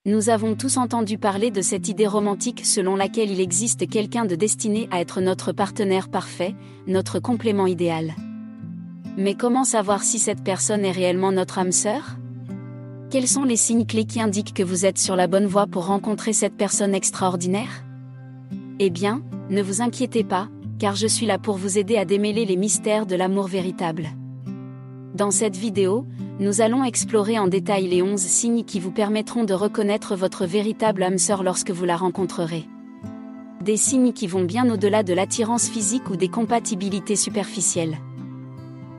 Nous avons tous entendu parler de cette idée romantique selon laquelle il existe quelqu'un de destiné à être notre partenaire parfait, notre complément idéal. Mais comment savoir si cette personne est réellement notre âme sœur ? Quels sont les signes clés qui indiquent que vous êtes sur la bonne voie pour rencontrer cette personne extraordinaire ? Eh bien, ne vous inquiétez pas, car je suis là pour vous aider à démêler les mystères de l'amour véritable. Dans cette vidéo, nous allons explorer en détail les 11 signes qui vous permettront de reconnaître votre véritable âme sœur lorsque vous la rencontrerez. Des signes qui vont bien au-delà de l'attirance physique ou des compatibilités superficielles.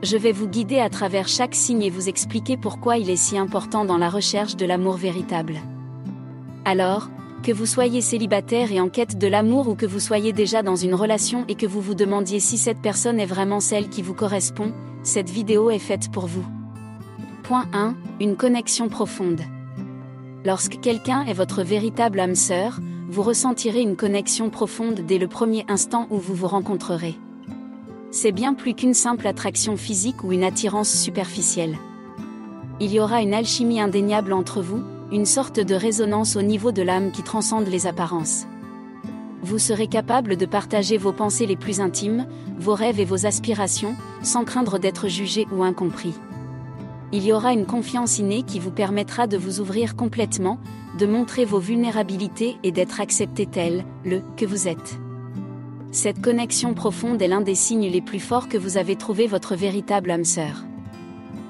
Je vais vous guider à travers chaque signe et vous expliquer pourquoi il est si important dans la recherche de l'amour véritable. Alors, que vous soyez célibataire et en quête de l'amour ou que vous soyez déjà dans une relation et que vous vous demandiez si cette personne est vraiment celle qui vous correspond, cette vidéo est faite pour vous. Point 1. Une connexion profonde. Lorsque quelqu'un est votre véritable âme sœur, vous ressentirez une connexion profonde dès le premier instant où vous vous rencontrerez. C'est bien plus qu'une simple attraction physique ou une attirance superficielle. Il y aura une alchimie indéniable entre vous, une sorte de résonance au niveau de l'âme qui transcende les apparences. Vous serez capable de partager vos pensées les plus intimes, vos rêves et vos aspirations, sans craindre d'être jugé ou incompris. Il y aura une confiance innée qui vous permettra de vous ouvrir complètement, de montrer vos vulnérabilités et d'être accepté tel, que vous êtes. Cette connexion profonde est l'un des signes les plus forts que vous avez trouvé votre véritable âme sœur.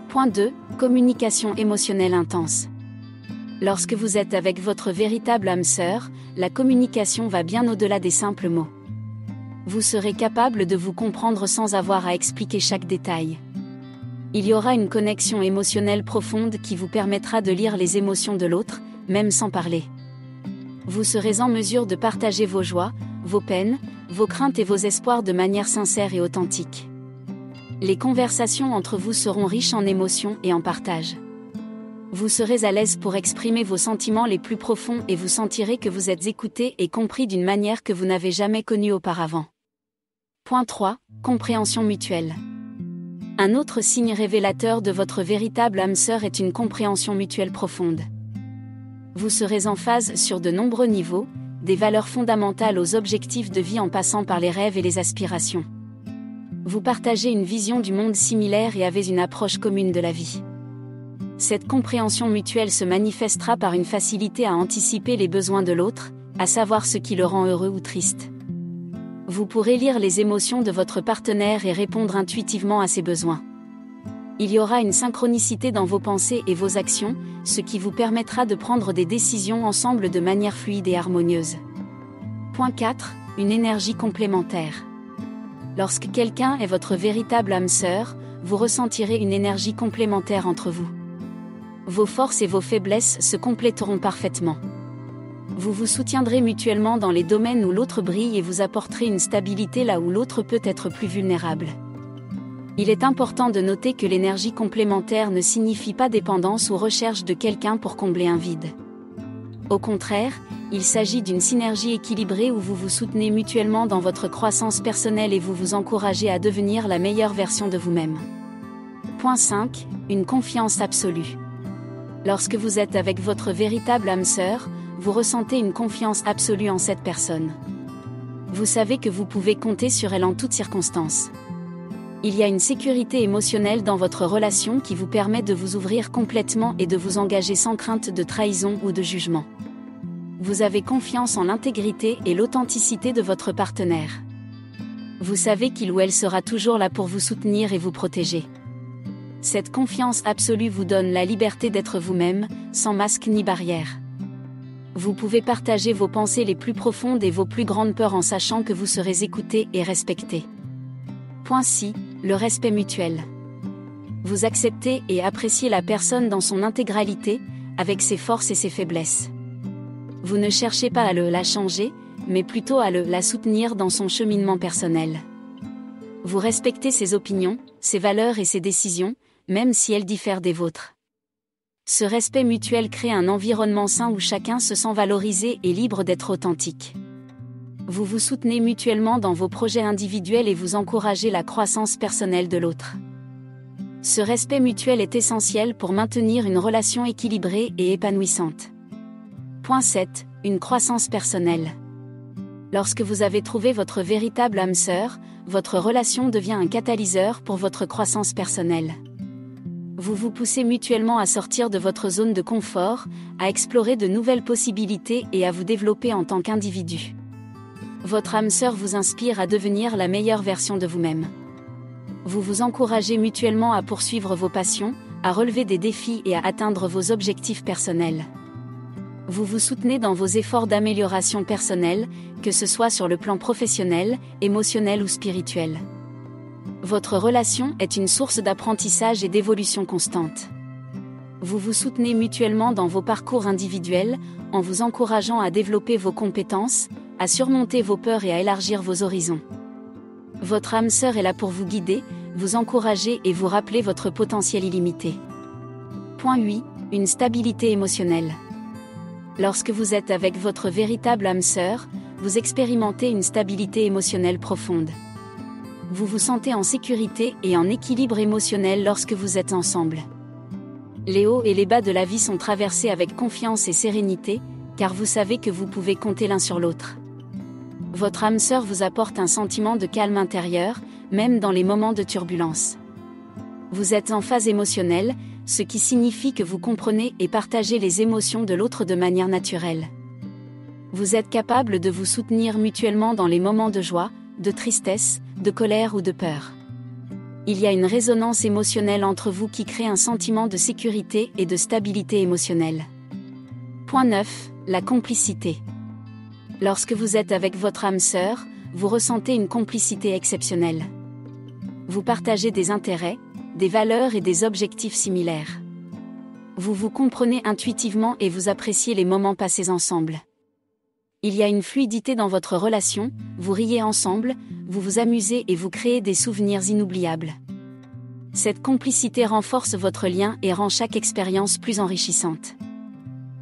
Point 2. Communication émotionnelle intense. Lorsque vous êtes avec votre véritable âme sœur, la communication va bien au-delà des simples mots. Vous serez capable de vous comprendre sans avoir à expliquer chaque détail. Il y aura une connexion émotionnelle profonde qui vous permettra de lire les émotions de l'autre, même sans parler. Vous serez en mesure de partager vos joies, vos peines, vos craintes et vos espoirs de manière sincère et authentique. Les conversations entre vous seront riches en émotions et en partage. Vous serez à l'aise pour exprimer vos sentiments les plus profonds et vous sentirez que vous êtes écouté et compris d'une manière que vous n'avez jamais connue auparavant. Point 3. Compréhension mutuelle. Un autre signe révélateur de votre véritable âme sœur est une compréhension mutuelle profonde. Vous serez en phase sur de nombreux niveaux, des valeurs fondamentales aux objectifs de vie en passant par les rêves et les aspirations. Vous partagez une vision du monde similaire et avez une approche commune de la vie. Cette compréhension mutuelle se manifestera par une facilité à anticiper les besoins de l'autre, à savoir ce qui le rend heureux ou triste. Vous pourrez lire les émotions de votre partenaire et répondre intuitivement à ses besoins. Il y aura une synchronicité dans vos pensées et vos actions, ce qui vous permettra de prendre des décisions ensemble de manière fluide et harmonieuse. Point 4. Une énergie complémentaire. Lorsque quelqu'un est votre véritable âme sœur, vous ressentirez une énergie complémentaire entre vous. Vos forces et vos faiblesses se compléteront parfaitement. Vous vous soutiendrez mutuellement dans les domaines où l'autre brille et vous apporterez une stabilité là où l'autre peut être plus vulnérable. Il est important de noter que l'énergie complémentaire ne signifie pas dépendance ou recherche de quelqu'un pour combler un vide. Au contraire, il s'agit d'une synergie équilibrée où vous vous soutenez mutuellement dans votre croissance personnelle et vous vous encouragez à devenir la meilleure version de vous-même. Point 5. Une confiance absolue. Lorsque vous êtes avec votre véritable âme sœur, vous ressentez une confiance absolue en cette personne. Vous savez que vous pouvez compter sur elle en toutes circonstances. Il y a une sécurité émotionnelle dans votre relation qui vous permet de vous ouvrir complètement et de vous engager sans crainte de trahison ou de jugement. Vous avez confiance en l'intégrité et l'authenticité de votre partenaire. Vous savez qu'il ou elle sera toujours là pour vous soutenir et vous protéger. Cette confiance absolue vous donne la liberté d'être vous-même, sans masque ni barrière. Vous pouvez partager vos pensées les plus profondes et vos plus grandes peurs en sachant que vous serez écouté et respecté. Point 6. Le respect mutuel. Vous acceptez et appréciez la personne dans son intégralité, avec ses forces et ses faiblesses. Vous ne cherchez pas à la changer, mais plutôt à la soutenir dans son cheminement personnel. Vous respectez ses opinions, ses valeurs et ses décisions, même si elles diffèrent des vôtres. Ce respect mutuel crée un environnement sain où chacun se sent valorisé et libre d'être authentique. Vous vous soutenez mutuellement dans vos projets individuels et vous encouragez la croissance personnelle de l'autre. Ce respect mutuel est essentiel pour maintenir une relation équilibrée et épanouissante. Point 7. Une croissance personnelle. Lorsque vous avez trouvé votre véritable âme sœur, votre relation devient un catalyseur pour votre croissance personnelle. Vous vous poussez mutuellement à sortir de votre zone de confort, à explorer de nouvelles possibilités et à vous développer en tant qu'individu. Votre âme sœur vous inspire à devenir la meilleure version de vous-même. Vous vous encouragez mutuellement à poursuivre vos passions, à relever des défis et à atteindre vos objectifs personnels. Vous vous soutenez dans vos efforts d'amélioration personnelle, que ce soit sur le plan professionnel, émotionnel ou spirituel. Votre relation est une source d'apprentissage et d'évolution constante. Vous vous soutenez mutuellement dans vos parcours individuels, en vous encourageant à développer vos compétences, à surmonter vos peurs et à élargir vos horizons. Votre âme sœur est là pour vous guider, vous encourager et vous rappeler votre potentiel illimité. Point 8. Une stabilité émotionnelle. Lorsque vous êtes avec votre véritable âme sœur, vous expérimentez une stabilité émotionnelle profonde. Vous vous sentez en sécurité et en équilibre émotionnel lorsque vous êtes ensemble. Les hauts et les bas de la vie sont traversés avec confiance et sérénité, car vous savez que vous pouvez compter l'un sur l'autre. Votre âme sœur vous apporte un sentiment de calme intérieur, même dans les moments de turbulence. Vous êtes en phase émotionnelle, ce qui signifie que vous comprenez et partagez les émotions de l'autre de manière naturelle. Vous êtes capable de vous soutenir mutuellement dans les moments de joie, de tristesse, de colère ou de peur. Il y a une résonance émotionnelle entre vous qui crée un sentiment de sécurité et de stabilité émotionnelle. Point 9. La complicité. Lorsque vous êtes avec votre âme sœur, vous ressentez une complicité exceptionnelle. Vous partagez des intérêts, des valeurs et des objectifs similaires. Vous vous comprenez intuitivement et vous appréciez les moments passés ensemble. Il y a une fluidité dans votre relation, vous riez ensemble, vous vous amusez et vous créez des souvenirs inoubliables. Cette complicité renforce votre lien et rend chaque expérience plus enrichissante.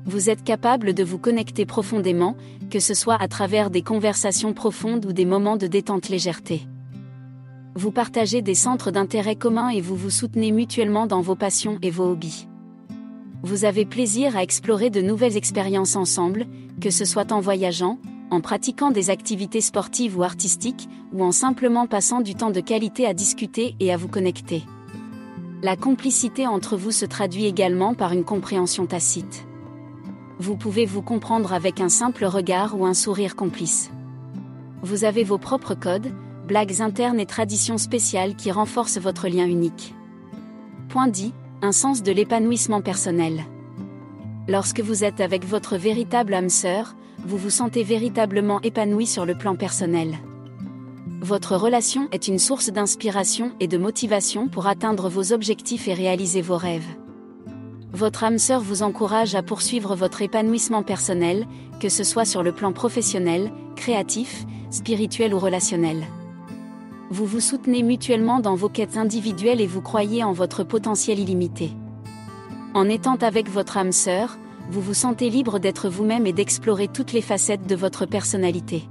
Vous êtes capable de vous connecter profondément, que ce soit à travers des conversations profondes ou des moments de détente légèreté. Vous partagez des centres d'intérêt communs et vous vous soutenez mutuellement dans vos passions et vos hobbies. Vous avez plaisir à explorer de nouvelles expériences ensemble, que ce soit en voyageant, en pratiquant des activités sportives ou artistiques, ou en simplement passant du temps de qualité à discuter et à vous connecter. La complicité entre vous se traduit également par une compréhension tacite. Vous pouvez vous comprendre avec un simple regard ou un sourire complice. Vous avez vos propres codes, blagues internes et traditions spéciales qui renforcent votre lien unique. Point 10. Un sens de l'épanouissement personnel. Lorsque vous êtes avec votre véritable âme sœur, vous vous sentez véritablement épanoui sur le plan personnel. Votre relation est une source d'inspiration et de motivation pour atteindre vos objectifs et réaliser vos rêves. Votre âme sœur vous encourage à poursuivre votre épanouissement personnel, que ce soit sur le plan professionnel, créatif, spirituel ou relationnel. Vous vous soutenez mutuellement dans vos quêtes individuelles et vous croyez en votre potentiel illimité. En étant avec votre âme sœur, vous vous sentez libre d'être vous-même et d'explorer toutes les facettes de votre personnalité.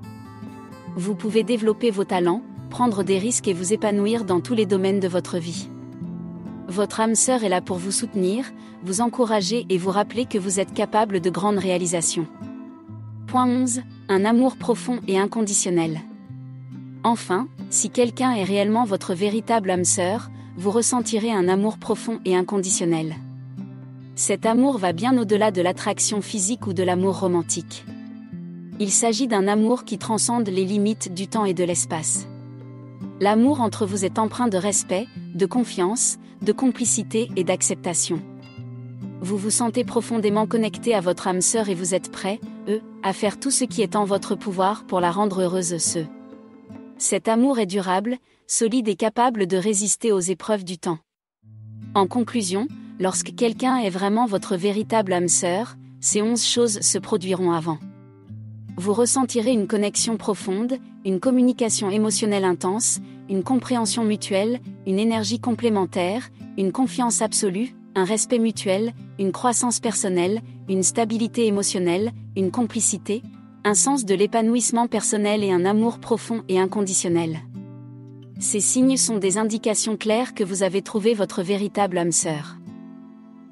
Vous pouvez développer vos talents, prendre des risques et vous épanouir dans tous les domaines de votre vie. Votre âme sœur est là pour vous soutenir, vous encourager et vous rappeler que vous êtes capable de grandes réalisations. Point 11. Un amour profond et inconditionnel. Enfin, si quelqu'un est réellement votre véritable âme sœur, vous ressentirez un amour profond et inconditionnel. Cet amour va bien au-delà de l'attraction physique ou de l'amour romantique. Il s'agit d'un amour qui transcende les limites du temps et de l'espace. L'amour entre vous est empreint de respect, de confiance, de complicité et d'acceptation. Vous vous sentez profondément connecté à votre âme sœur et vous êtes prêt, à faire tout ce qui est en votre pouvoir pour la rendre heureuse. Cet amour est durable, solide et capable de résister aux épreuves du temps. En conclusion, lorsque quelqu'un est vraiment votre véritable âme sœur, ces 11 choses se produiront avant. Vous ressentirez une connexion profonde, une communication émotionnelle intense, une compréhension mutuelle, une énergie complémentaire, une confiance absolue, un respect mutuel, une croissance personnelle, une stabilité émotionnelle, une complicité, un sens de l'épanouissement personnel et un amour profond et inconditionnel. Ces signes sont des indications claires que vous avez trouvé votre véritable âme sœur.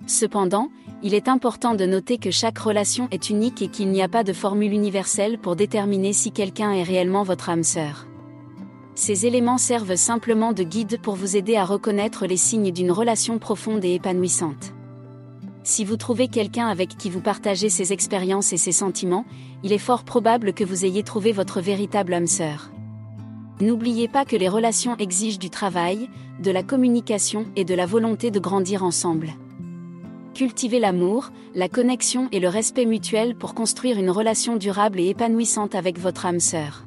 Cependant, Il est important de noter que chaque relation est unique et qu'il n'y a pas de formule universelle pour déterminer si quelqu'un est réellement votre âme sœur. Ces éléments servent simplement de guide pour vous aider à reconnaître les signes d'une relation profonde et épanouissante. Si vous trouvez quelqu'un avec qui vous partagez ses expériences et ses sentiments, il est fort probable que vous ayez trouvé votre véritable âme sœur. N'oubliez pas que les relations exigent du travail, de la communication et de la volonté de grandir ensemble. Cultivez l'amour, la connexion et le respect mutuel pour construire une relation durable et épanouissante avec votre âme sœur.